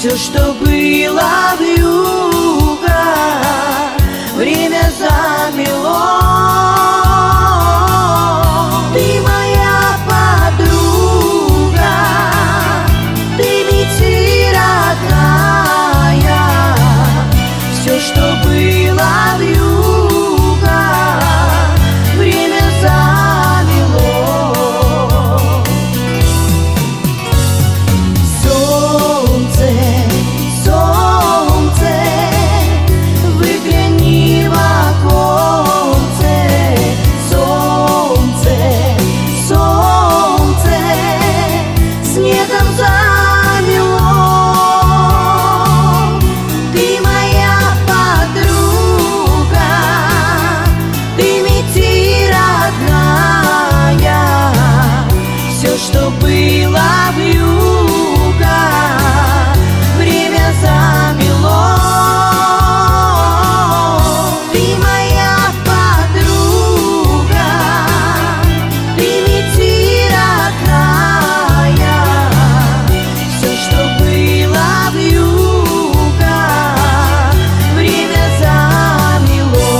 Все, что было вьюга, время замело. Ты моя подруга, ты ведь родная. Все, что было вьюга, время замело. Солнце, солнце, выгляни в оконце. Солнце, солнце, снегом замело. Ты моя подруга, ты ведь родная. Все, что было вьюга, время замело. Ты моя подруга, ты ведь родная. Все, что было вьюга, время замело.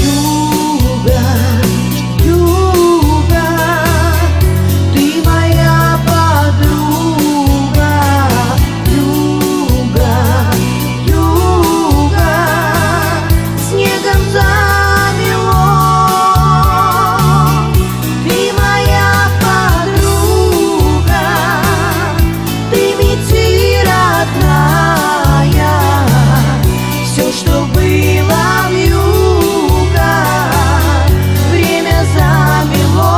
Юга, юга, ты моя подруга. Юга, юга, снегом замело. Ты моя подруга, ты ведь родная. Все, что было вьюга, время замело.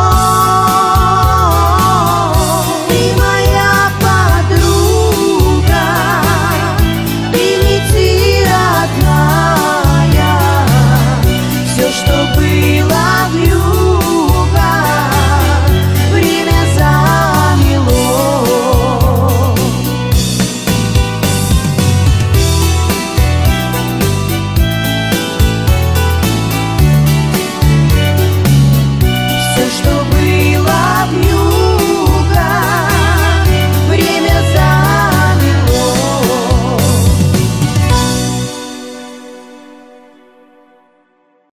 Ты моя подруга, ты ведь родная. Все, что было вьюга, время замело. Все, что